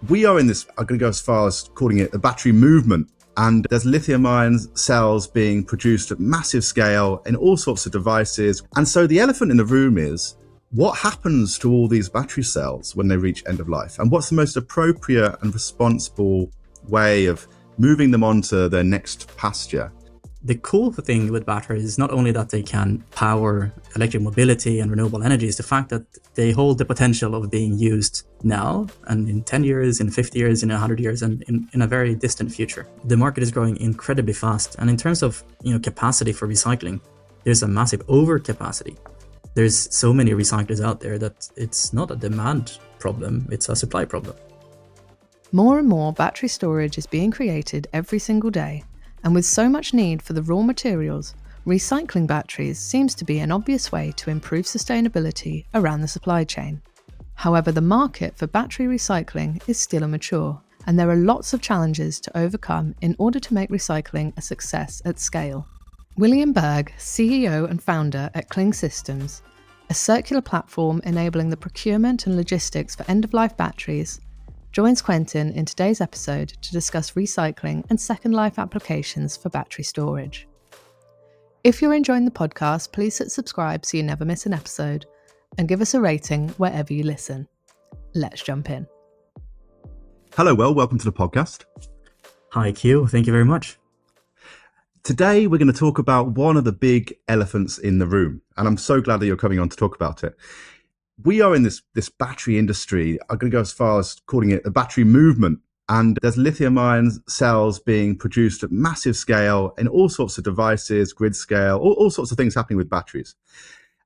We are in this, I'm going to go as far as calling it the battery movement. And there's lithium-ion cells being produced at massive scale in all sorts of devices. And so the elephant in the room is, what happens to all these battery cells when they reach end of life? And what's the most appropriate and responsible way of moving them onto their next pasture? The cool thing with batteries is not only that they can power electric mobility and renewable energy, is the fact that they hold the potential of being used now and in 10 years, in 50 years, in 100 years, and in a very distant future. The market is growing incredibly fast. And in terms of capacity for recycling, there's a massive overcapacity. There's so many recyclers out there that it's not a demand problem, it's a supply problem. More and more battery storage is being created every single day. And with so much need for the raw materials, recycling batteries seems to be an obvious way to improve sustainability around the supply chain. However, the market for battery recycling is still immature, and there are lots of challenges to overcome in order to make recycling a success at scale. William Bergh, CEO and founder at Cling Systems, a circular platform enabling the procurement and logistics for end-of-life batteries, joins Quentin in today's episode to discuss recycling and second life applications for battery storage. If you're enjoying the podcast, please hit subscribe so you never miss an episode, and give us a rating wherever you listen. Let's jump in. Hello, welcome to the podcast. Hi, Q. Thank you very much. Today, we're going to talk about one of the big elephants in the room, and I'm so glad that you're coming on to talk about it. We are in this battery industry. I'm going to go as far as calling it the battery movement. And there's lithium-ion cells being produced at massive scale in all sorts of devices, grid scale, all sorts of things happening with batteries.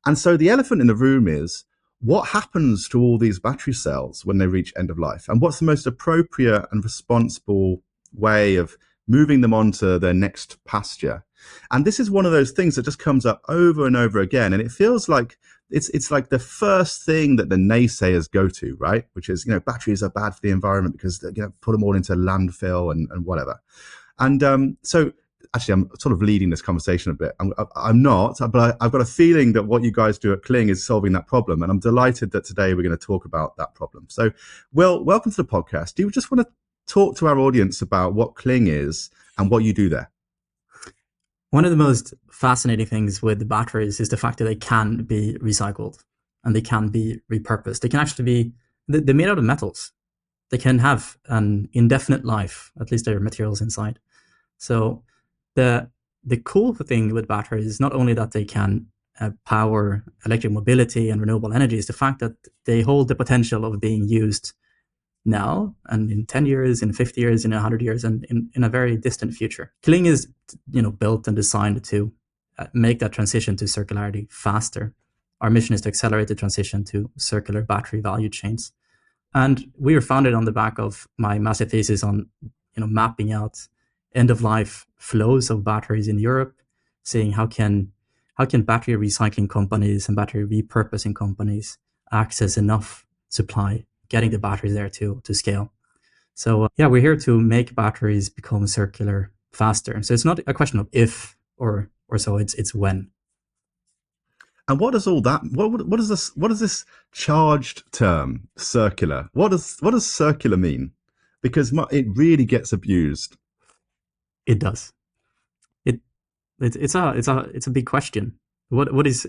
And so the elephant in the room is, what happens to all these battery cells when they reach end of life? And what's the most appropriate and responsible way of moving them onto their next pasture? And this is one of those things that just comes up over and over again. And it feels like it's like the first thing that the naysayers go to, right? Which is, batteries are bad for the environment because they put them all into landfill and whatever. And so actually, I'm sort of leading this conversation a bit. I'm not, but I've got a feeling that what you guys do at Cling is solving that problem. And I'm delighted that today we're going to talk about that problem. So, Will, welcome to the podcast. Do you just want to talk to our audience about what Cling is and what you do there? One of the most fascinating things with the batteries is the fact that they can be recycled and they can be repurposed. They can actually be, they're made out of metals. They can have an indefinite life, at least there are materials inside. So the cool thing with batteries is not only that they can power electric mobility and renewable energy, is the fact that they hold the potential of being used now and in 10 years, in 50 years, in 100 years, and in a very distant future. Cling is built and designed to make that transition to circularity faster. Our mission is to accelerate the transition to circular battery value chains. And we were founded on the back of my master thesis on mapping out end-of-life flows of batteries in Europe, seeing how can battery recycling companies and battery repurposing companies access enough supply, getting the batteries there to scale. So we're here to make batteries become circular faster. So it's not a question of if or so, it's when. And what does all that? What is this charged term, circular? What does circular mean? Because it really gets abused. It does. It's a big question. What is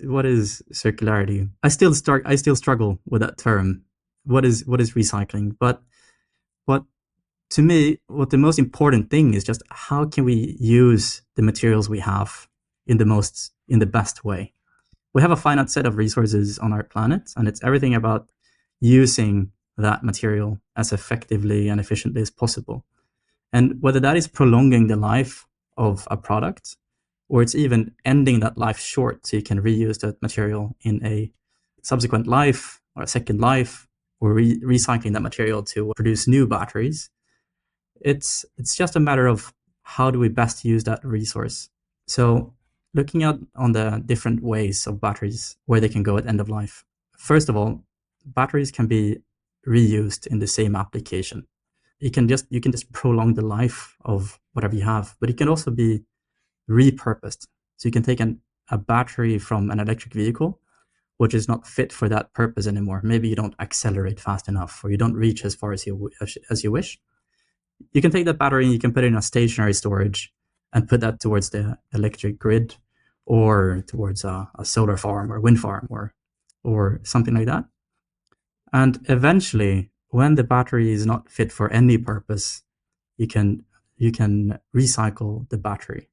circularity? I still struggle with that term. What is recycling? But to me, what the most important thing is just how can we use the materials we have in the best way. We have a finite set of resources on our planet, and it's everything about using that material as effectively and efficiently as possible. And whether that is prolonging the life of a product, or it's even ending that life short so you can reuse that material in a subsequent life or a second life, or recycling that material to produce new batteries, it's just a matter of how do we best use that resource. So looking at on the different ways of batteries, where they can go at end of life. First of all, batteries can be reused in the same application. You can just prolong the life of whatever you have, but it can also be repurposed. So you can take a battery from an electric vehicle, which is not fit for that purpose anymore. Maybe you don't accelerate fast enough, or you don't reach as far as you wish. You can take that battery and you can put it in a stationary storage and put that towards the electric grid, or towards a solar farm or wind farm, or something like that. And eventually, when the battery is not fit for any purpose, you can recycle the battery,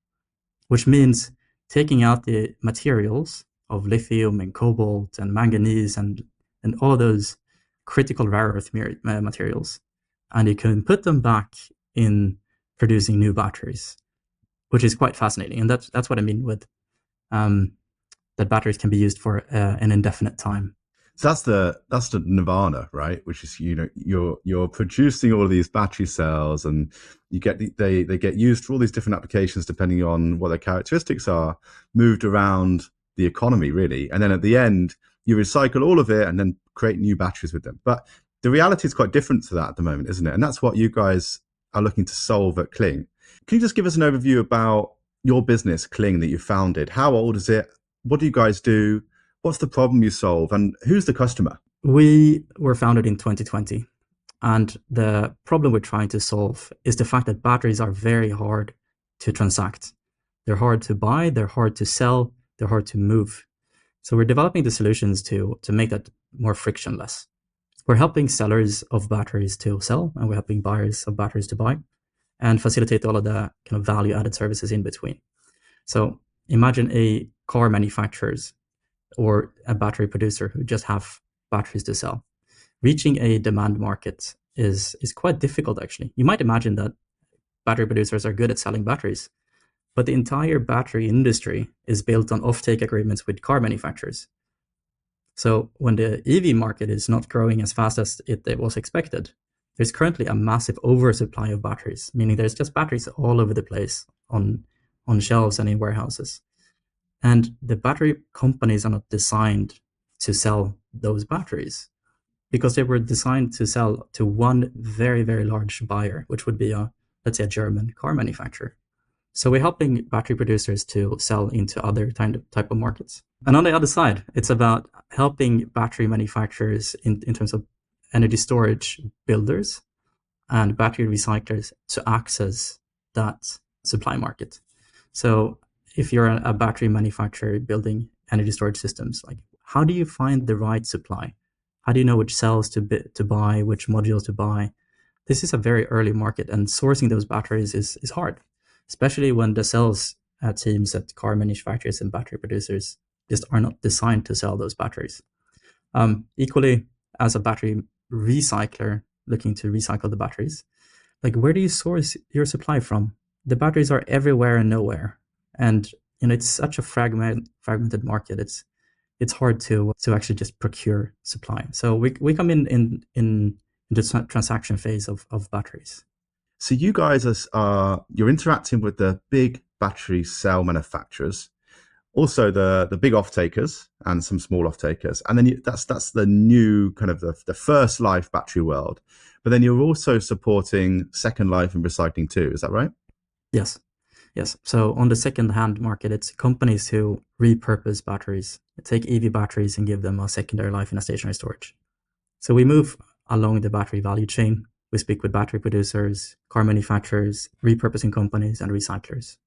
which means taking out the materials of lithium and cobalt and manganese and all those critical rare earth materials, and you can put them back in producing new batteries, which is quite fascinating. And that's what I mean with that batteries can be used for an indefinite time. So that's the nirvana, right? Which is, you're producing all of these battery cells, and you get they get used for all these different applications depending on what their characteristics are, moved around the economy really, and then at the end you recycle all of it and then create new batteries with them. But the reality is quite different to that at the moment, isn't it? And that's what you guys are looking to solve at Kling. Can you just give us an overview about your business, Kling, that you founded? How old is it? What do you guys do? What's the problem you solve, and who's the customer? We were founded in 2020, and the problem we're trying to solve is the fact that batteries are very hard to transact. They're hard to buy, they're hard to sell, they're hard to move. So we're developing the solutions to make that more frictionless. We're helping sellers of batteries to sell, and we're helping buyers of batteries to buy, and facilitate all of the kind of value-added services in between. So imagine a car manufacturers or a battery producer who just have batteries to sell. Reaching a demand market is quite difficult, actually. You might imagine that battery producers are good at selling batteries, but the entire battery industry is built on offtake agreements with car manufacturers. So when the EV market is not growing as fast as it was expected, there's currently a massive oversupply of batteries, meaning there's just batteries all over the place on shelves and in warehouses. And the battery companies are not designed to sell those batteries, because they were designed to sell to one very, very large buyer, which would be let's say a German car manufacturer. So we're helping battery producers to sell into other type of markets. And on the other side, it's about helping battery manufacturers in terms of energy storage builders and battery recyclers to access that supply market. So if you're a battery manufacturer building energy storage systems, like, how do you find the right supply? How do you know which cells to buy, which modules to buy? This is a very early market, and sourcing those batteries is hard, especially when the sales teams at car manufacturers and battery producers just are not designed to sell those batteries. Equally, as a battery recycler looking to recycle the batteries, like, where do you source your supply from? The batteries are everywhere and nowhere, and it's such a fragmented market. It's hard to actually just procure supply. So we come in the transaction phase of batteries. So you guys you're interacting with the big battery cell manufacturers, also the big off-takers and some small off-takers, and then that's the new kind of the first life battery world. But then you're also supporting second life and recycling too. Is that right? Yes. So on the second-hand market, it's companies who repurpose batteries, take EV batteries and give them a secondary life in a stationary storage. So we move along the battery value chain. We speak with battery producers, car manufacturers, repurposing companies, and recyclers.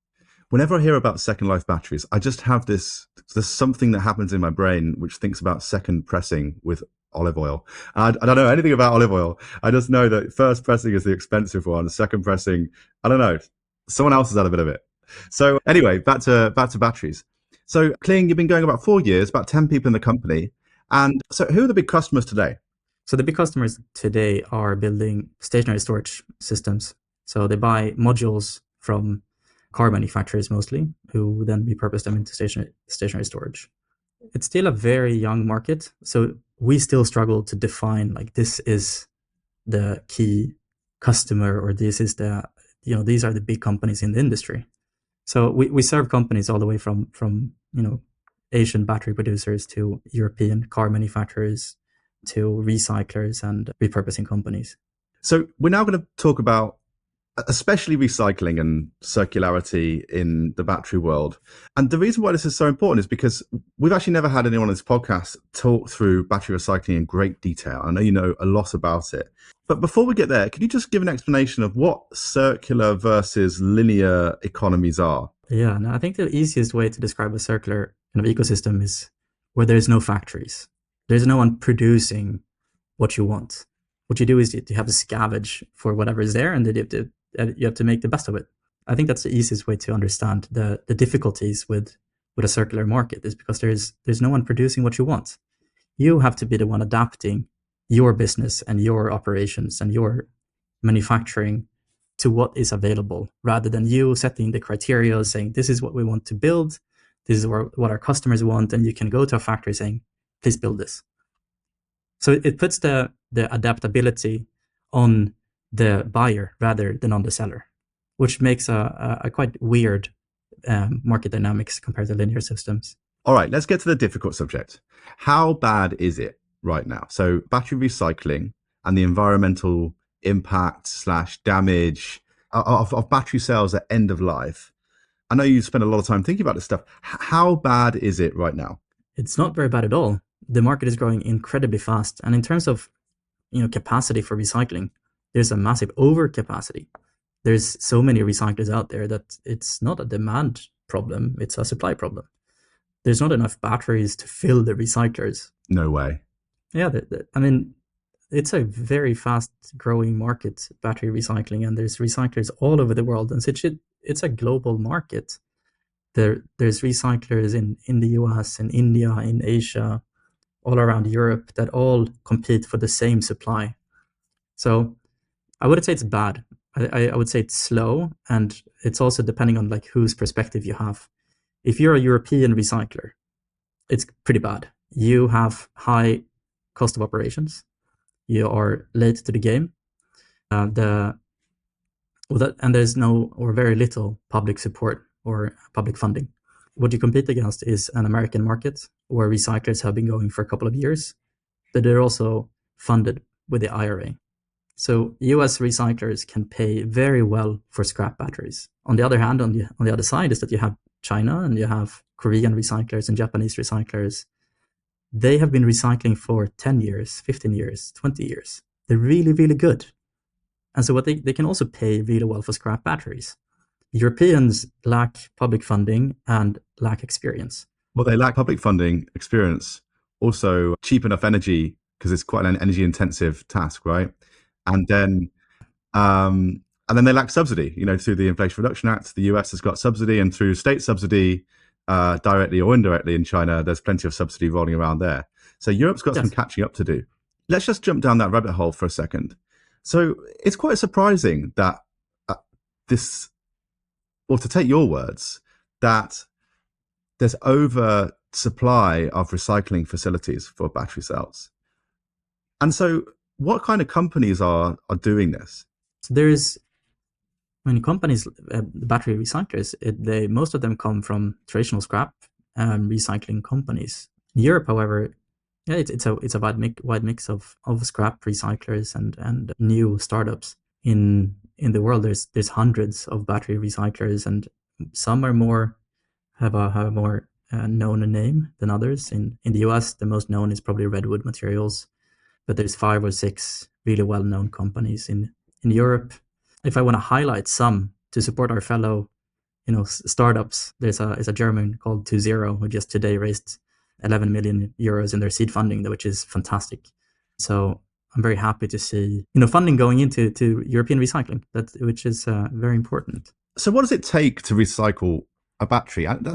Whenever I hear about second life batteries, I just have there's something that happens in my brain which thinks about second pressing with olive oil. I don't know anything about olive oil. I just know that first pressing is the expensive one. Second pressing, I don't know. Someone else has had a bit of it. So anyway, back to batteries. So Kling, you've been going about 4 years, about 10 people in the company. And so who are the big customers today? So the big customers today are building stationary storage systems. So they buy modules from car manufacturers mostly, who then repurpose them into stationary storage. It's still a very young market. So we still struggle to define, like, this is the key customer, or this is these are the big companies in the industry. So we serve companies all the way from Asian battery producers to European car manufacturers to recyclers and repurposing companies. So we're now going to talk about especially recycling and circularity in the battery world. And the reason why this is so important is because we've actually never had anyone on this podcast talk through battery recycling in great detail. I know you know a lot about it. But before we get there, could you just give an explanation of what circular versus linear economies are? Yeah, no, I think the easiest way to describe a circular kind of ecosystem is where there's no factories. There's no one producing what you want. What you do is you have to scavenge for whatever is there, and then you have to make the best of it. I think that's the easiest way to understand the difficulties with a circular market, is because there's no one producing what you want. You have to be the one adapting your business and your operations and your manufacturing to what is available, rather than you setting the criteria saying, this is what we want to build, this is what our customers want, and you can go to a factory saying, please build this. So it puts the adaptability on the buyer rather than on the seller, which makes a quite weird market dynamics compared to linear systems. All right, let's get to the difficult subject. How bad is it right now? So battery recycling and the environmental impact / damage of battery cells at end of life. I know you spend a lot of time thinking about this stuff. How bad is it right now? It's not very bad at all. The market is growing incredibly fast. And in terms of capacity for recycling, there's a massive overcapacity. There's so many recyclers out there that it's not a demand problem, it's a supply problem. There's not enough batteries to fill the recyclers. No way. Yeah, I mean, it's a very fast growing market, battery recycling, and there's recyclers all over the world. And so it's a global market. There's recyclers in the US, in India, in Asia, all around Europe, that all compete for the same supply. So I wouldn't say it's bad. I would say it's slow, and it's also depending on like whose perspective you have. If you're a European recycler, it's pretty bad. You have high cost of operations. You are late to the game. And there's no or very little public support or public funding. What you compete against is an American market where recyclers have been going for a couple of years, but they're also funded with the IRA. So US recyclers can pay very well for scrap batteries. On the other hand, on the other side is that you have China and you have Korean recyclers and Japanese recyclers. They have been recycling for 10 years, 15 years, 20 years. They're really, really good. And so what they can also pay really well for scrap batteries. Europeans lack public funding and lack experience. Well, they lack public funding, experience, also cheap enough energy, because it's quite an energy intensive task, right? And then they lack subsidy, through the Inflation Reduction Act. The US has got subsidy, and through state subsidy, directly or indirectly in China, there's plenty of subsidy rolling around there. So Europe's got some catching up to do. Let's just jump down that rabbit hole for a second. So it's quite surprising that to take your words, that there's oversupply of recycling facilities for battery cells. And so what kind of companies are doing this? So there's companies, battery recyclers, most of them come from traditional scrap recycling companies. In Europe, however, it's a wide mix of scrap recyclers and new startups. In the world, there's hundreds of battery recyclers, and some are have a more known name than others. In the US, the most known is probably Redwood Materials, but there's 5 or 6 really well-known companies in Europe. If I want to highlight some to support our fellow, startups, there's a German called 20, who just today raised 11 million euros in their seed funding, which is fantastic. So I'm very happy to see, funding going into European recycling, which is very important. So what does it take to recycle a battery? That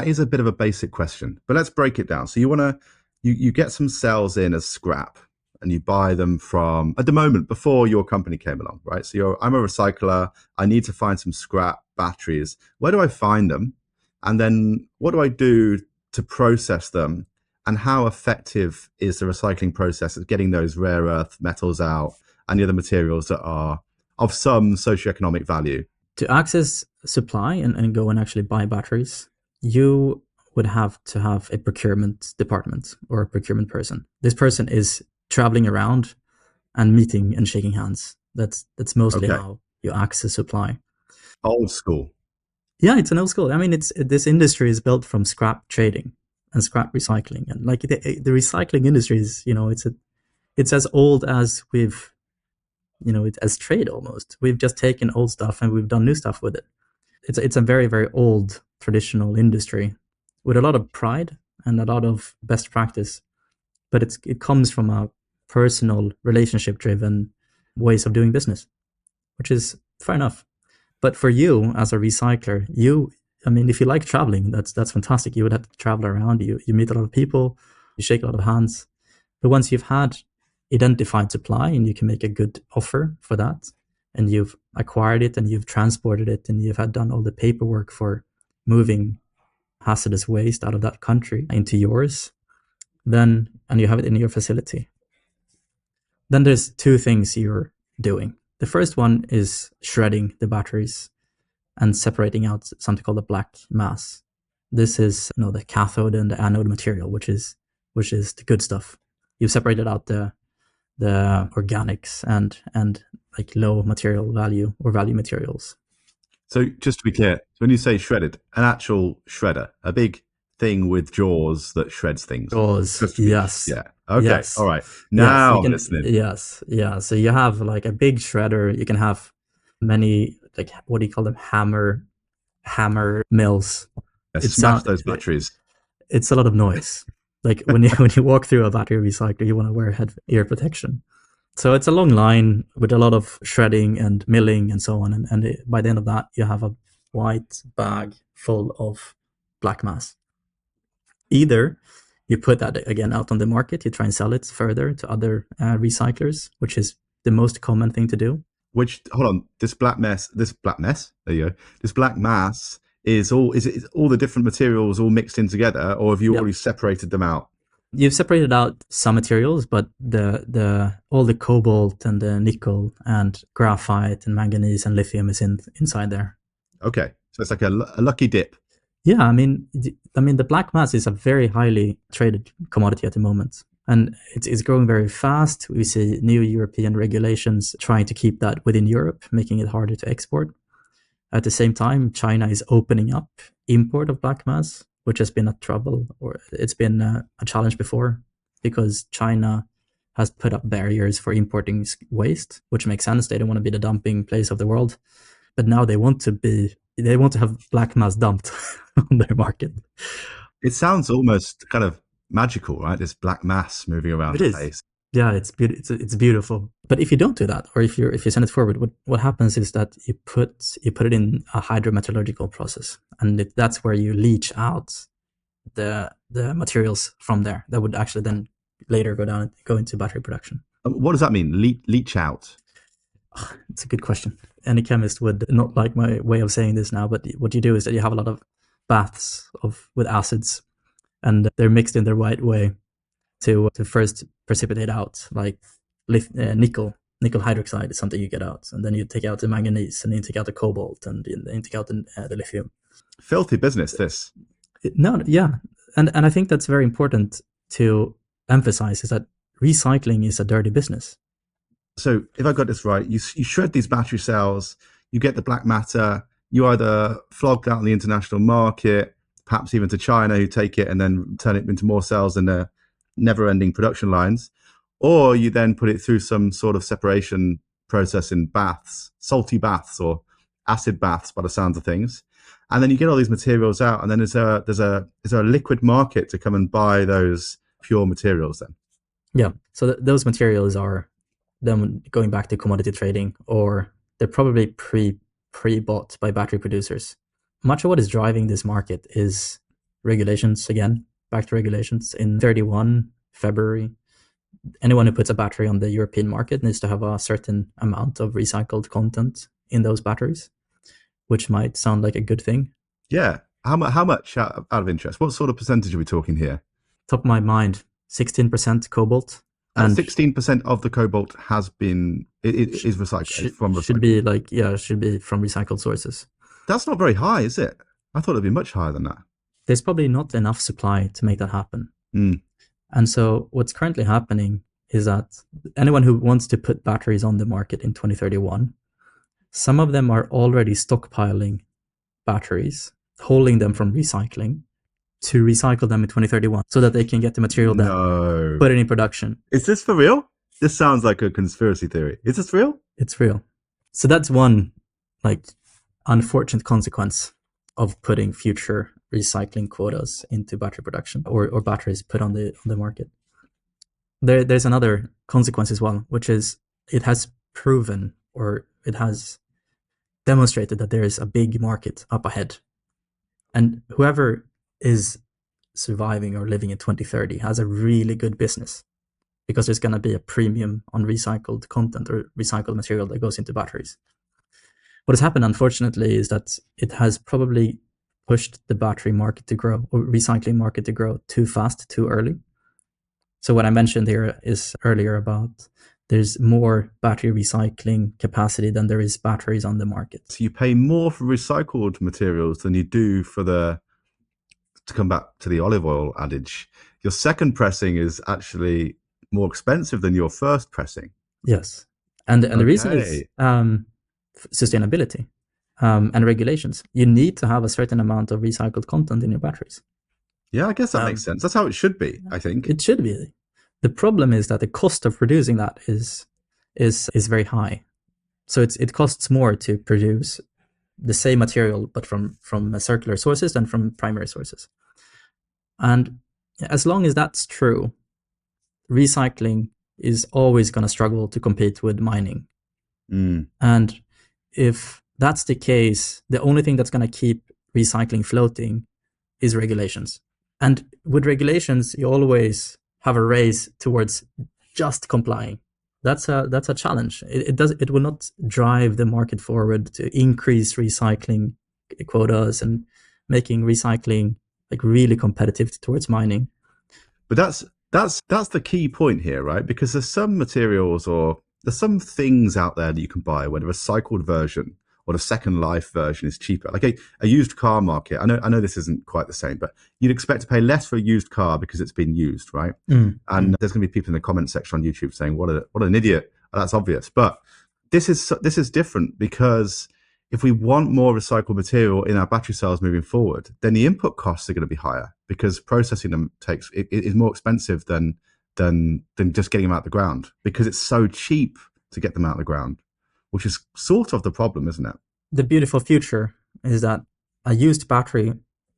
is a bit of a basic question, but let's break it down. So you get some cells in as scrap, and you buy them from, at the moment, before your company came along, right? So I'm a recycler. I need to find some scrap batteries. Where do I find them? And then what do I do to process them? And how effective is the recycling process at getting those rare earth metals out and the other materials that are of some socioeconomic value? To access supply and go and actually buy batteries, you would have to have a procurement department or a procurement person. This person is traveling around and meeting and shaking hands. That's mostly how you access supply. Old school. Yeah, it's an old school. I mean, this industry is built from scrap trading and scrap recycling, and like the recycling industry is, it's as old as as trade almost. We've just taken old stuff and we've done new stuff with it. It's a very, very old traditional industry with a lot of pride and a lot of best practice, but it comes from a personal, relationship driven ways of doing business, which is fair enough. But for you as a recycler, if you like traveling, that's fantastic. You would have to travel around. You meet a lot of people, you shake a lot of hands. But once you've had identified supply and you can make a good offer for that, and you've acquired it and you've transported it and you've had done all the paperwork for moving hazardous waste out of that country into yours, and you have it in your facility, then there's two things you're doing. The first one is shredding the batteries and separating out something called the black mass. This is the cathode and the anode material, which is the good stuff. You've separated out the organics and like low material value or value materials. So just to be clear, when you say shredded, an actual shredder, a big thing with jaws that shreds things. Jaws, yes. Yeah. Okay. Yes. All right. Now I'm listening. Yes. Yeah. So you have like a big shredder. You can have many, like, what do you call them? Hammer mills. Smash those batteries. It's a lot of noise. Like when you walk through a battery recycler, you want to wear ear protection. So it's a long line with a lot of shredding and milling and so on. And by the end of that, you have a white bag full of black mass. Either you put that again out on the market, you try and sell it further to other recyclers, which is the most common thing to do. Hold on, this black mass, there you go. This black mass is all the different materials all mixed in together, or have you already separated them out? You've separated out some materials, but all the cobalt and the nickel and graphite and manganese and lithium is inside there. Okay, so it's like a lucky dip. Yeah, I mean, the black mass is a very highly traded commodity at the moment, and it's growing very fast. We see new European regulations trying to keep that within Europe, making it harder to export. At the same time, China is opening up import of black mass, which has been a trouble, or it's been a challenge before, because China has put up barriers for importing waste, which makes sense. They don't want to be the dumping place of the world, but now they want to have black mass dumped on their market. It sounds almost kind of magical, right? This black mass moving around the place. Yeah, it's beautiful. But if you don't do that, or if you send it forward, what happens is that you put it in a hydrometallurgical process, and that's where you leach out the materials from there. That would actually then later go into battery production. What does that mean? Leach out? It's a good question. Any chemist would not like my way of saying this now, but what you do is that you have a lot of baths with acids, and they're mixed in the right way to first precipitate out, like nickel hydroxide is something you get out, and then you take out the manganese, and then you take out the cobalt, and then you take out the lithium. Filthy business, this. And I think that's very important to emphasize, is that recycling is a dirty business. So if I got this right, you shred these battery cells, you get the black matter, you either flog that on the international market, perhaps even to China, who take it and then turn it into more cells in their never-ending production lines, or you then put it through some sort of separation process in baths, salty baths or acid baths by the sounds of things, and then you get all these materials out, and then is there a liquid market to come and buy those pure materials then? Yeah, so those materials are then going back to commodity trading, or they're probably pre-bought by battery producers. Much of what is driving this market is regulations. Again, back to regulations. In 31 February, anyone who puts a battery on the European market needs to have a certain amount of recycled content in those batteries, which might sound like a good thing. Yeah. How much out of interest? What sort of percentage are we talking here? Top of my mind, 16% cobalt. And 16% of the cobalt is recycled. Should be from recycled sources. That's not very high, is it? I thought it'd be much higher than that. There's probably not enough supply to make that happen. And so what's currently happening is that anyone who wants to put batteries on the market in 2031 Some of them are already stockpiling batteries, holding them from recycling to recycle them in 2031 so that they can get the material down, put it in production. Is this for real? This sounds like a conspiracy theory. Is this real? It's real. So that's one unfortunate consequence of putting future recycling quotas into battery production or batteries put on the market. There's another consequence as well, which is it has proven or it has demonstrated that there is a big market up ahead. And whoever is surviving or living in 2030 has a really good business because there's going to be a premium on recycled content or recycled material that goes into batteries. What has happened, unfortunately, is that it has probably pushed the battery market to grow or recycling market to grow too fast, too early. So what I mentioned here is earlier about there's more battery recycling capacity than there is batteries on the market. So you pay more for recycled materials than you do for to come back to the olive oil adage, your second pressing is actually more expensive than your first pressing. Yes. And the reason is sustainability and regulations. You need to have a certain amount of recycled content in your batteries. Yeah, I guess that makes sense. That's how it should be, I think. It should be. The problem is that the cost of producing that is very high. So it costs more to produce the same material, but from circular sources than from primary sources. And as long as that's true, recycling is always going to struggle to compete with mining. And if that's the case, the only thing that's going to keep recycling floating is regulations. And with regulations, you always have a race towards just complying. That's a challenge. It will not drive the market forward to increase recycling quotas and making recycling really competitive towards mining. But that's the key point here, right? Because there's some materials or there's some things out there that you can buy where the recycled version or the second life version is cheaper. Like a used car market. I know this isn't quite the same, but you'd expect to pay less for a used car because it's been used, right? And there's going to be people in the comment section on YouTube saying, "What an idiot!" That's obvious, but this is different because if we want more recycled material in our battery cells moving forward, then the input costs are going to be higher because processing them is more expensive than just getting them out of the ground because it's so cheap to get them out of the ground, which is sort of the problem, isn't it? The beautiful future is that a used battery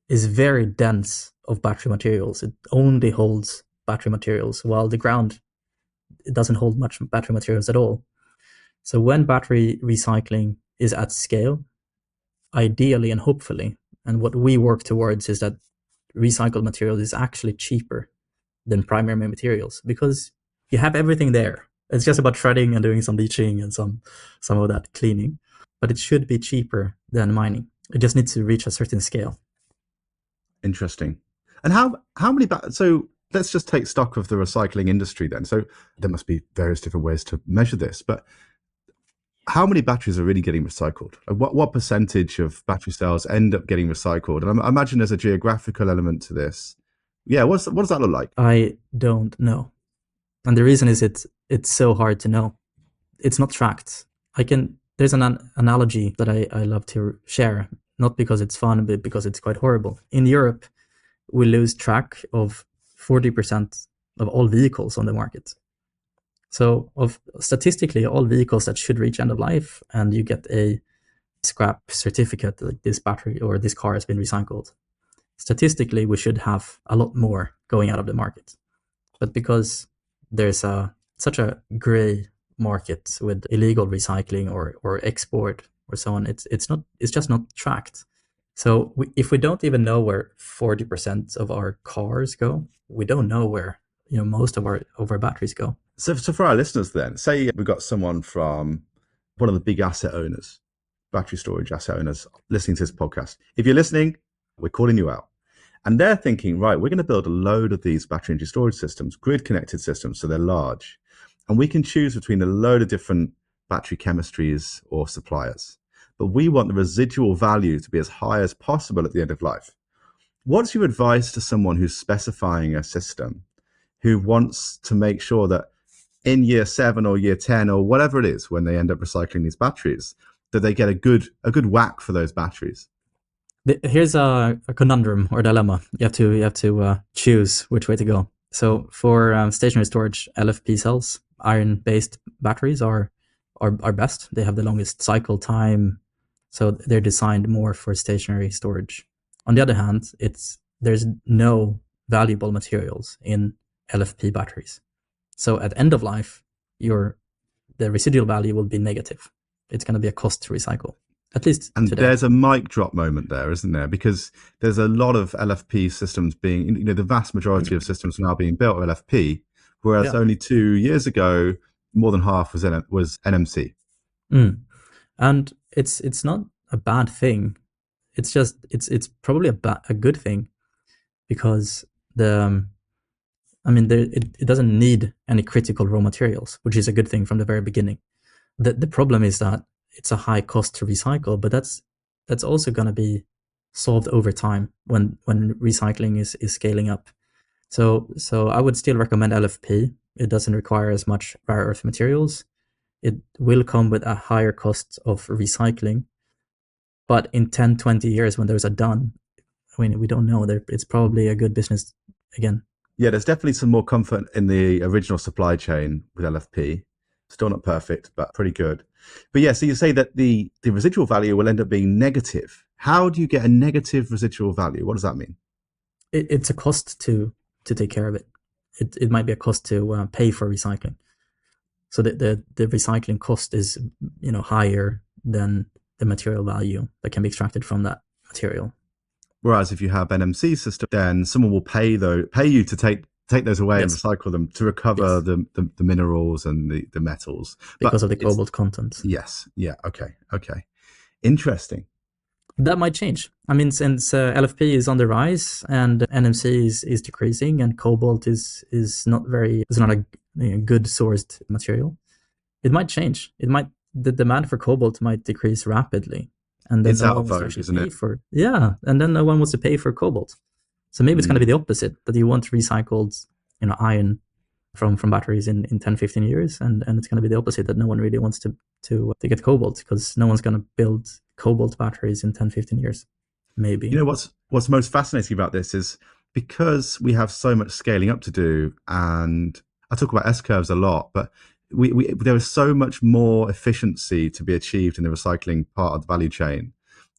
is very dense of battery materials. It only holds battery materials, while the ground, it doesn't hold much battery materials at all. So when battery recycling is at scale, ideally and hopefully, and what we work towards is that recycled material is actually cheaper than primary materials because you have everything there. It's just about shredding and doing some leaching and some of that cleaning. But it should be cheaper than mining. It just needs to reach a certain scale. Interesting. And how many so let's just take stock of the recycling industry then. So there must be various different ways to measure this, but how many batteries are really getting recycled? What percentage of battery cells end up getting recycled? And I imagine there's a geographical element to this. Yeah, what does that look like? I don't know. And the reason is it's so hard to know. It's not tracked. There's an analogy that I love to share, not because it's fun, but because it's quite horrible. In Europe, we lose track of 40% of all vehicles on the market. So statistically, all vehicles that should reach end of life and you get a scrap certificate like this battery or this car has been recycled, statistically, we should have a lot more going out of the market. But because there's such a gray market with illegal recycling or export or so on, it's just not tracked. So if we don't even know where 40% of our cars go, we don't know where most of our batteries go. So for our listeners then, say we've got someone from one of the big asset owners, battery storage asset owners, listening to this podcast. If you're listening, we're calling you out. And they're thinking, right, we're going to build a load of these battery energy storage systems, grid connected systems, so they're large. And we can choose between a load of different battery chemistries or suppliers. But we want the residual value to be as high as possible at the end of life. What's your advice to someone who's specifying a system, who wants to make sure that in year 7 or year 10 or whatever it is, when they end up recycling these batteries, that they get a good whack for those batteries? Here's a conundrum or dilemma. You have to choose which way to go. So for stationary storage, LFP cells, iron-based batteries are best. They have the longest cycle time, so they're designed more for stationary storage. On the other hand, there's no valuable materials in LFP batteries. So at end of life, the residual value will be negative. It's going to be a cost to recycle, at least and today. There's a mic drop moment there, isn't there? Because there's a lot of LFP systems being, the vast majority of systems now being built are LFP, whereas only 2 years ago, more than half was NMC. And it's not a bad thing. It's just it's probably a good thing, because it doesn't need any critical raw materials, which is a good thing from the very beginning. The problem is that it's a high cost to recycle, but that's also going to be solved over time when recycling is scaling up. So I would still recommend LFP. It doesn't require as much rare earth materials. It will come with a higher cost of recycling. But in 10, 20 years, when those are done, we don't know. It's probably a good business again. Yeah, there's definitely some more comfort in the original supply chain with LFP. Still not perfect, but pretty good. But yeah, so you say that the residual value will end up being negative. How do you get a negative residual value? What does that mean? It's a cost to take care of it. It might be a cost to pay for recycling. So the recycling cost is higher than the material value that can be extracted from that material. Whereas if you have NMC system, then someone will pay you to take those away and recycle them to recover the minerals and the metals. Because of the cobalt content. Yes. Yeah. Okay. Interesting. That might change. Since LFP is on the rise and NMC is decreasing, and cobalt is not a good sourced material, it might change. The demand for cobalt might decrease rapidly, and then it's out of vogue, isn't it? And then no one wants to pay for cobalt. So maybe it's going to be the opposite, that you want recycled, iron from batteries in 10, 15 years, and it's going to be the opposite, that no one really wants to get cobalt, because no one's going to build cobalt batteries in 10, 15 years. Maybe. What's most fascinating about this is, because we have so much scaling up to do, and I talk about S-curves a lot, but there is so much more efficiency to be achieved in the recycling part of the value chain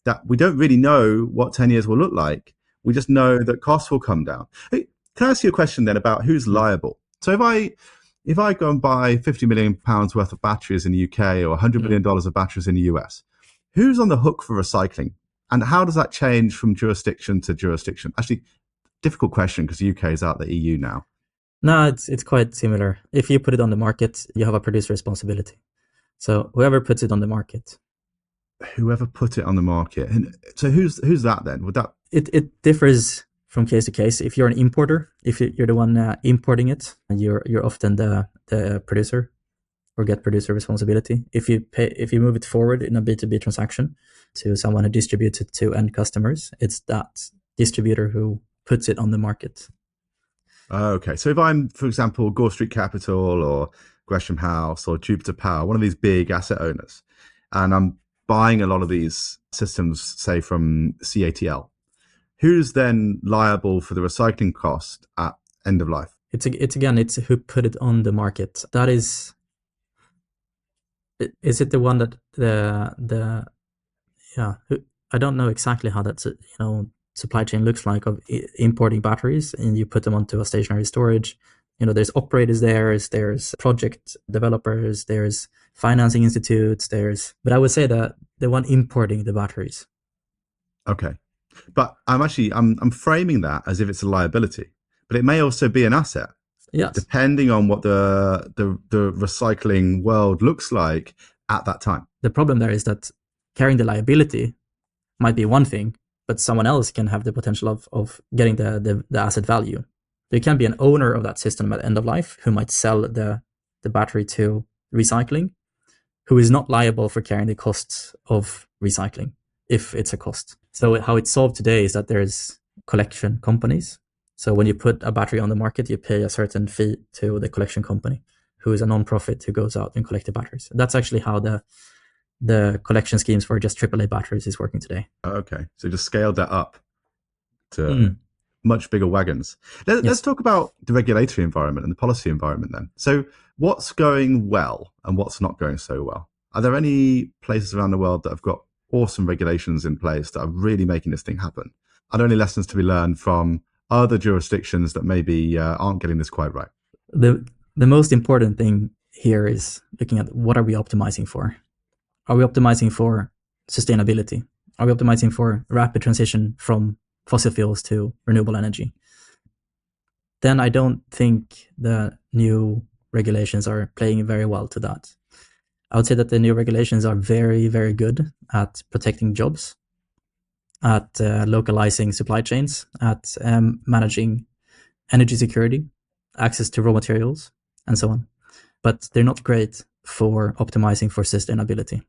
that we don't really know what 10 years will look like. We just know that costs will come down. Hey, can I ask you a question then about who's liable? So if I go and buy £50 million worth of batteries in the UK or $100 million of batteries in the US, who's on the hook for recycling? And how does that change from jurisdiction to jurisdiction? Actually, difficult question, because the UK is out the EU now. No, it's quite similar. If you put it on the market, you have a producer responsibility. So whoever puts it on the market. Whoever put it on the market. And so who's that then? Would that? It differs from case to case. If you're an importer, if you're the one importing it, you're often the producer, or get producer responsibility. If you move it forward in a B2B transaction to someone who distributes it to end customers, it's that distributor who puts it on the market. Okay, so if I'm, for example, Gore Street Capital or Gresham House or Jupiter Power, one of these big asset owners, and I'm buying a lot of these systems, say from CATL, who's then liable for the recycling cost at end of life? It's who put it on the market. That is it the one that I don't know exactly how that's supply chain looks like, of importing batteries, and you put them onto a stationary storage. There's operators there's project developers, there's financing institutes, but I would say that the one importing the batteries. Okay. But I'm framing that as if it's a liability, but it may also be an asset. Yes. Depending on what the recycling world looks like at that time. The problem there is that carrying the liability might be one thing, but someone else can have the potential of getting the asset value. There can be an owner of that system at end of life who might sell the battery to recycling, who is not liable for carrying the costs of recycling, if it's a cost. So how it's solved today is that there's collection companies. So when you put a battery on the market, you pay a certain fee to the collection company, who is a non-profit who goes out and collects the batteries. That's actually how the collection schemes for just AAA batteries is working today. Okay, so just scaled that up to much bigger wagons. Let's talk about the regulatory environment and the policy environment then. So what's going well and what's not going so well? Are there any places around the world that have got awesome regulations in place that are really making this thing happen? Are there any lessons to be learned from other jurisdictions that maybe aren't getting this quite right? The most important thing here is looking at what are we optimizing for? Are we optimizing for sustainability? Are we optimizing for rapid transition from fossil fuels to renewable energy? Then I don't think the new regulations are playing very well to that. I would say that the new regulations are very, very good at protecting jobs, at localizing supply chains, at managing energy security, access to raw materials, and so on. But they're not great for optimizing for sustainability.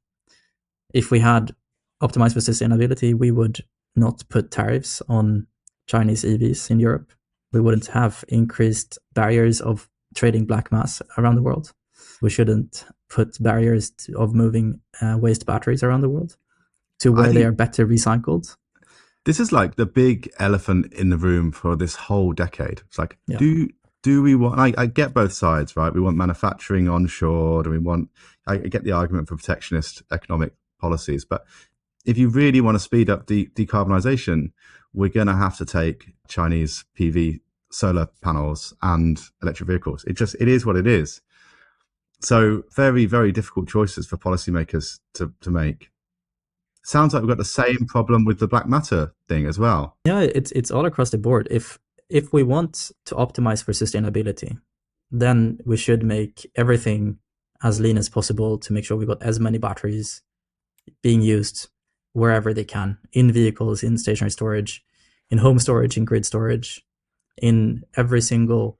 If we had optimized for sustainability, we would not put tariffs on Chinese EVs in Europe. We wouldn't have increased barriers of trading black mass around the world. We shouldn't put barriers of moving waste batteries around the world to where they are better recycled. This is like the big elephant in the room for this whole decade. It's like, do we want, I get both sides, right? We want manufacturing onshore, and I get the argument for protectionist economic policies, but if you really want to speed up decarbonisation, we're going to have to take Chinese PV solar panels and electric vehicles. It is what it is. So very, very difficult choices for policymakers to make. Sounds like we've got the same problem with the black matter thing as well. Yeah, it's all across the board. If we want to optimize for sustainability, then we should make everything as lean as possible to make sure we've got as many batteries being used wherever they can, in vehicles, in stationary storage, in home storage, in grid storage, in every single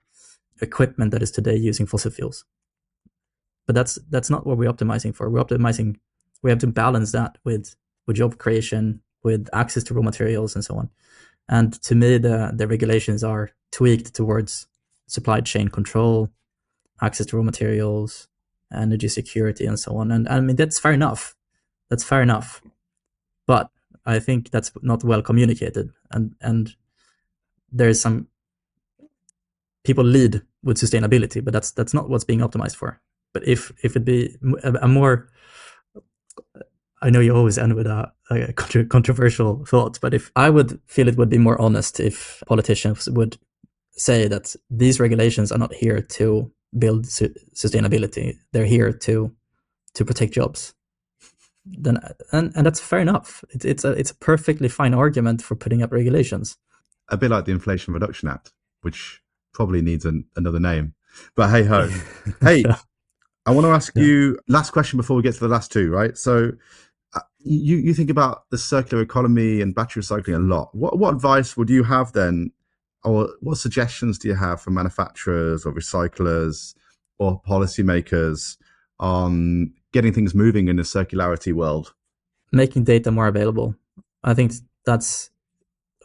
equipment that is today using fossil fuels. But that's not what we're optimizing for. We have to balance that with job creation, with access to raw materials and so on. And to me, the regulations are tweaked towards supply chain control, access to raw materials, energy security, and so on. And I mean, that's fair enough. But I think that's not well communicated. And there's some people lead with sustainability, but that's not what's being optimized for. But if it'd be a more, I know you always end with a controversial thought, but if I would feel it would be more honest if politicians would say that these regulations are not here to build sustainability, they're here to protect jobs. Then and that's fair enough. It's a perfectly fine argument for putting up regulations. A bit like the Inflation Reduction Act, which probably needs another name. But hey ho. Hey, I want to ask you last question before we get to the last two, right? So you think about the circular economy and battery recycling a lot. What advice would you have then, or what suggestions do you have for manufacturers or recyclers or policymakers on getting things moving in the circularity world? Making data more available. I think that's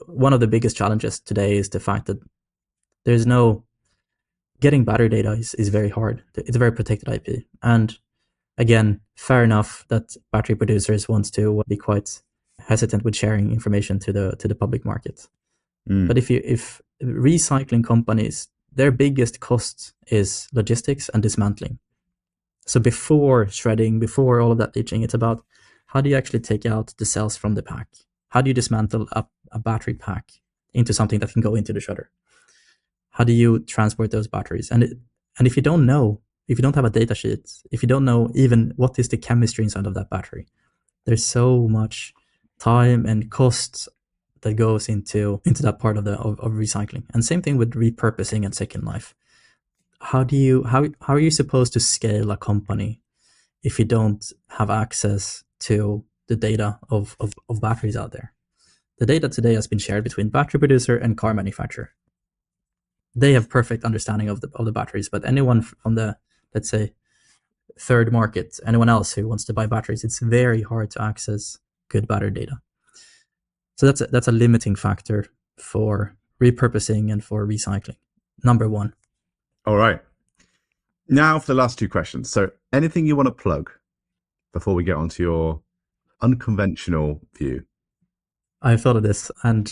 one of the biggest challenges today, is the fact that there's no getting battery data is very hard. It's a very protected IP. And again, fair enough that battery producers want to be quite hesitant with sharing information to the public market. But if recycling companies, their biggest cost is logistics and dismantling. So before shredding, before all of that leaching, it's about how do you actually take out the cells from the pack? How do you dismantle a battery pack into something that can go into the shredder? How do you transport those batteries? And if you don't know, if you don't have a data sheet, if you don't know even what is the chemistry inside of that battery, there's so much time and cost that goes into that part of recycling. And same thing with repurposing and second life. How are you supposed to scale a company if you don't have access to the data of batteries out there? The data today has been shared between battery producer and car manufacturer. They have perfect understanding of the batteries, but anyone from the, let's say, third market, anyone else who wants to buy batteries, it's very hard to access good battery data. So that's a limiting factor for repurposing and for recycling. Number one. All right. Now for the last two questions. So anything you want to plug before we get onto your unconventional view? I've thought of this, and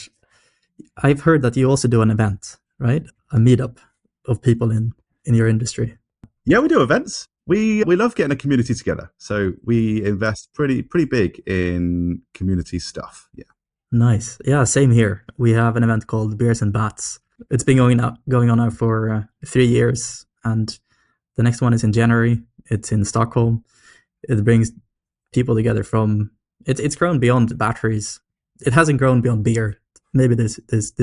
I've heard that you also do an event, right? A meetup of people in your industry. Yeah, we do events. We love getting a community together. So we invest pretty big in community stuff. Yeah. Nice. Yeah, same here. We have an event called Beers and Bats. It's been going on now for 3 years, and the next one is in January. It's in Stockholm. It brings people together from. It's grown beyond batteries. It hasn't grown beyond beer. Maybe there's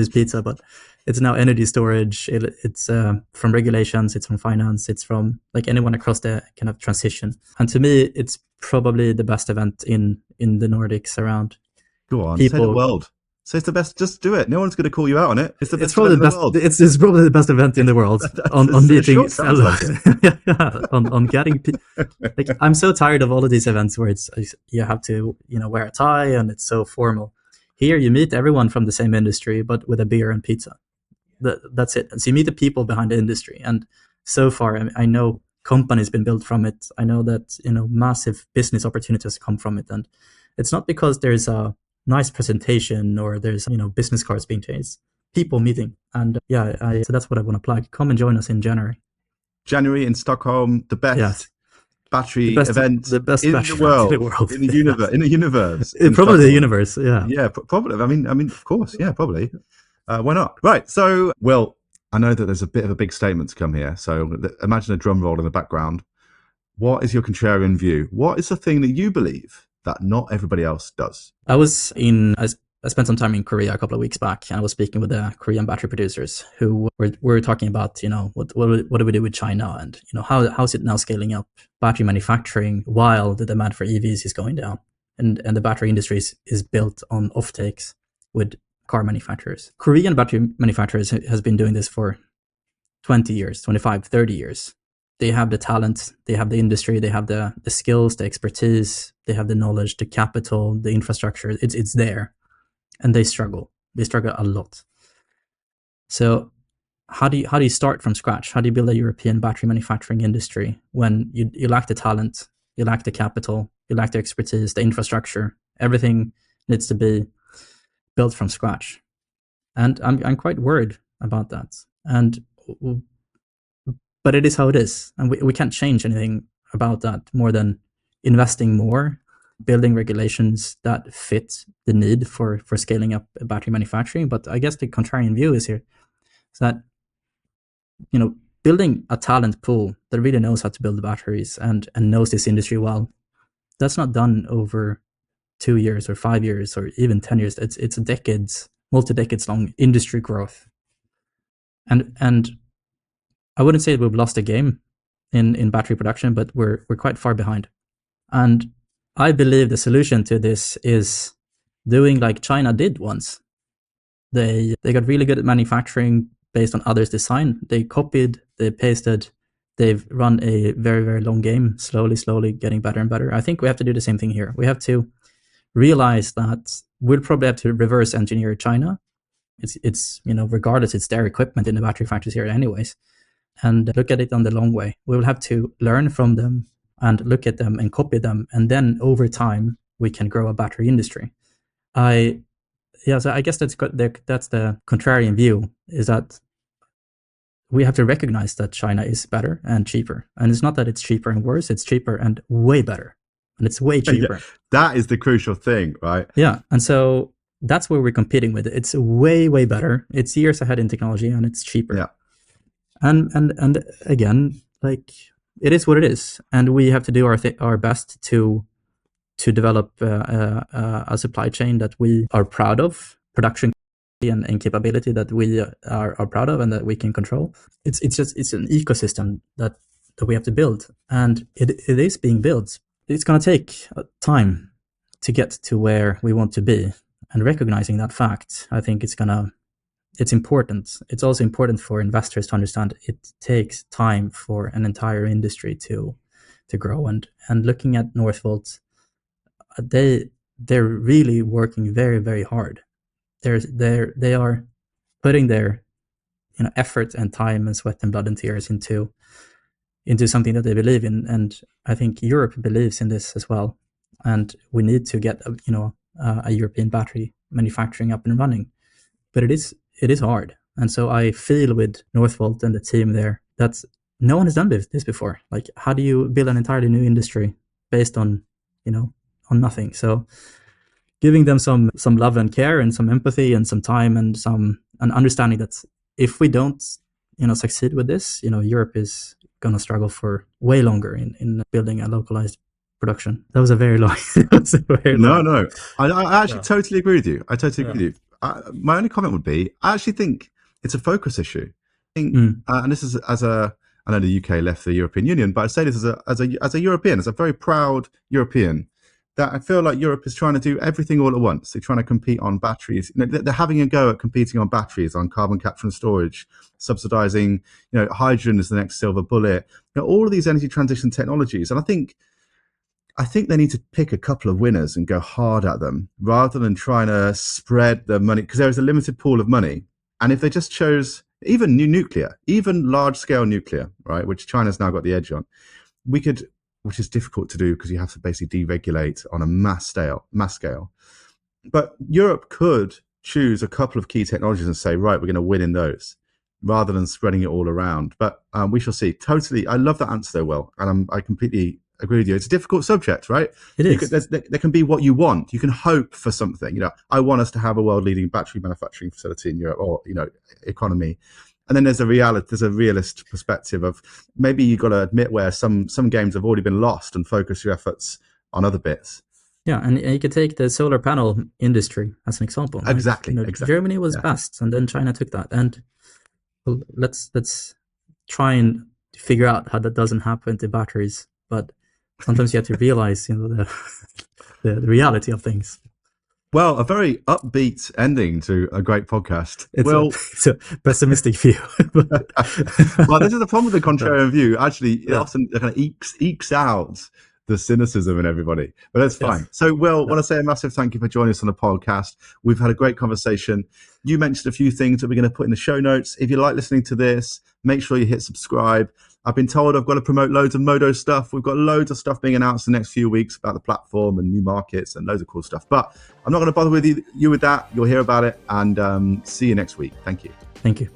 pizza, but it's now energy storage. It's from regulations. It's from finance. It's from like anyone across the kind of transition. And to me, it's probably the best event in the Nordics around. Go on, say the world. Say it's the best. Just do it. No one's going to call you out on it. It's the best probably event in the world. It's probably the best event in the world on meeting. On getting. Like, I'm so tired of all of these events where it's you have to wear a tie and it's so formal. Here you meet everyone from the same industry, but with a beer and pizza. That's it. And so you meet the people behind the industry. And so far, I know companies been built from it. I know that massive business opportunities come from it, and it's not because there's a nice presentation or there's business cards being changed. People meeting, and so that's what I want to plug. Come and join us in January. January in Stockholm, the best battery event the best in the world, in the universe, in the universe. Probably the universe, yeah. Yeah, probably. I mean, of course, yeah, probably. Why not? Right. So, Will, I know that there's a bit of a big statement to come here. So imagine a drum roll in the background. What is your contrarian view? What is the thing that you believe that not everybody else does? I spent some time in Korea a couple of weeks back, and I was speaking with the Korean battery producers who were talking about, what do we do with China, and how's it now scaling up battery manufacturing while the demand for EVs is going down, and the battery industry is built on offtakes with car manufacturers. Korean battery manufacturers has been doing this for 20 years, 25, 30 years. They have the talent, they have the industry, they have the skills, the expertise, they have the knowledge, the capital, the infrastructure. It's there. And they struggle. They struggle a lot. So how do you start from scratch? How do you build a European battery manufacturing industry when you lack the talent, you lack the capital, you lack the expertise, the infrastructure? Everything needs to be built from scratch. And I'm quite worried about that. But it is how it is. And we can't change anything about that more than investing more, building regulations that fit the need for scaling up battery manufacturing. But I guess the contrarian view is that building a talent pool that really knows how to build the batteries and knows this industry well, that's not done over 2 years or 5 years or even 10 years. It's a multi-decades long industry growth. And I wouldn't say we've lost a game in battery production, but we're quite far behind. And I believe the solution to this is doing like China did once. They got really good at manufacturing based on others' design. They copied, they pasted, they've run a very, very long game, slowly getting better and better. I think we have to do the same thing here. We have to realize that we'll probably have to reverse engineer China. It's regardless, it's their equipment in the battery factories here anyways. And look at it on the long way. We will have to learn from them and look at them and copy them. And then over time, we can grow a battery industry. So I guess that's the contrarian view, is that we have to recognize that China is better and cheaper. And it's not that it's cheaper and worse, it's cheaper and way better. And it's way cheaper. Yeah, that is the crucial thing, right? Yeah. And so that's where we're competing with. It's way, way better. It's years ahead in technology and it's cheaper. Yeah. And again, like, it is what it is, and we have to do our best to develop a supply chain that we are proud of, production and capability that we are proud of and that we can control. It's an ecosystem that we have to build, and it is being built. It's going to take time to get to where we want to be, and recognizing that fact, I think it's important. It's also important for investors to understand it takes time for an entire industry to grow. And looking at Northvolt, they're really working very, very hard. They are putting their effort and time and sweat and blood and tears into into something that they believe in. And I think Europe believes in this as well. And we need to get a European battery manufacturing up and running. But it is hard. And so I feel with Northvolt and the team there that no one has done this before. Like, how do you build an entirely new industry based on nothing? So giving them some love and care and some empathy and some time and an understanding that if we don't succeed with this, Europe is going to struggle for way longer in building a localized production. That was a very long. No. I actually totally agree with you. I totally agree with you. My only comment would be, I actually think it's a focus issue. I think, and this is I know the UK left the European Union, but I say this as a European, as a very proud European, that I feel like Europe is trying to do everything all at once. They're trying to compete on batteries. They're having a go at competing on batteries, on carbon capture and storage, subsidizing, hydrogen is the next silver bullet. All of these energy transition technologies. And I think they need to pick a couple of winners and go hard at them rather than trying to spread the money, because there is a limited pool of money. And if they just chose even new nuclear, even large scale nuclear, right, which China's now got the edge on, we could, which is difficult to do because you have to basically deregulate on a mass scale. But Europe could choose a couple of key technologies and say, right, we're going to win in those, rather than spreading it all around. But we shall see. Totally, I love that answer though, Will, and I completely agree with you. It's a difficult subject, right? It is. There can be what you want. You can hope for something. I want us to have a world-leading battery manufacturing facility in Europe, or economy. And then there's a realist perspective of maybe you've got to admit where some games have already been lost and focus your efforts on other bits. Yeah, and you could take the solar panel industry as an example. Right? Exactly. Germany was best, and then China took that. And let's try and figure out how that doesn't happen to batteries. But sometimes you have to realize, the reality of things. Well, a very upbeat ending to a great podcast. It's a pessimistic view. Well, this is the problem with the contrarian view. Actually, it often kind of ekes out the cynicism in everybody, but that's fine. So, Will, I want to say a massive thank you for joining us on the podcast. We've had a great conversation. You mentioned a few things that we're going to put in the show notes. If you like listening to this, make sure you hit subscribe. I've been told I've got to promote loads of Modo stuff. We've got loads of stuff being announced in the next few weeks about the platform and new markets and loads of cool stuff. But I'm not going to bother with you with that. You'll hear about it, and see you next week. Thank you. Thank you.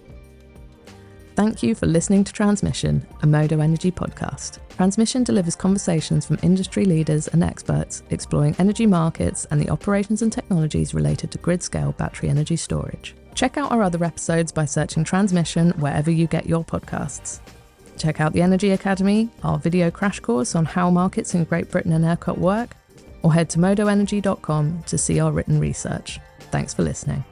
Thank you for listening to Transmission, a Modo Energy podcast. Transmission delivers conversations from industry leaders and experts exploring energy markets and the operations and technologies related to grid-scale battery energy storage. Check out our other episodes by searching Transmission wherever you get your podcasts. Check out the Energy Academy, our video crash course on how markets in Great Britain and ERCOT work, or head to modoenergy.com to see our written research. Thanks for listening.